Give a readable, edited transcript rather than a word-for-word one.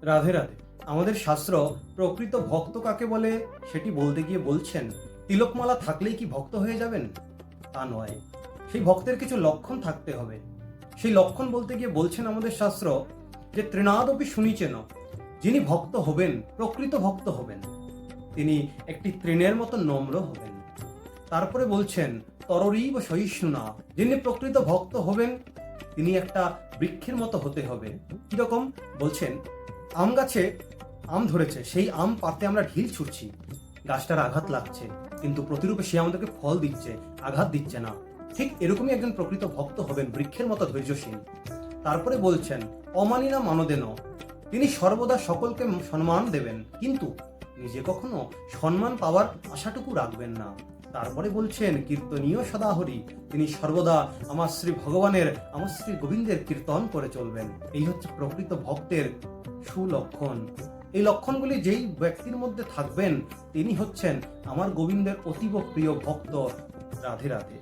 রাধে রাধে। আমাদের শাস্ত্র প্রকৃত ভক্ত কাকে বলে সেটি বলতে গিয়ে বলছেন, তিলকমালা থাকলেই কি ভক্ত হয়ে যাবেন? তা নয়। সেই ভক্তের কিছু লক্ষণ থাকতে হবে। সেই লক্ষণ বলতে গিয়ে বলছেন আমাদের শাস্ত্র যে তৃণাদপি শুনিচেন, যিনি ভক্ত হবেন, প্রকৃত ভক্ত হবেন, তিনি একটি তৃণের মতো নম্র হবেন। তারপরে বলছেন তররীব সহিষ্ণুনা, যিনি প্রকৃত ভক্ত হবেন তিনি একটা বৃক্ষের মতো হতে হবে। কিরকম? বলছেন আম গাছে আম ধরেছে, সেই আম পাড়তে আমরা ঢিল ছুটছি, গাছটার আঘাত লাগছে, কিন্তু প্রতিরূপে সে আমাদেরকে ফল দিচ্ছে, আঘাত দিচ্ছে না। ঠিক এরকমই একজন প্রকৃত ভক্ত হবেন, বৃক্ষের মতো ধৈর্যশীল। তারপরে বলছেন অমানিনা মানদেন, তিনি সর্বদা সকলকে সম্মান দেবেন, কিন্তু নিজে কখনো সম্মান পাওয়ার আশাটুকু রাখবেন না। তারপরে বলছেন কীর্তনীয় সদাহরি, তিনি সর্বদা আমার শ্রী ভগবানের, আমার শ্রী গোবিন্দের কীর্তন করে চলবেন। এই হচ্ছে প্রকৃত ভক্তের সুলক্ষণ। এই লক্ষণগুলি যেই ব্যক্তির মধ্যে থাকবেন তিনি হচ্ছেন আমার গোবিন্দের অতীব প্রিয় ভক্ত। রাধে রাধে।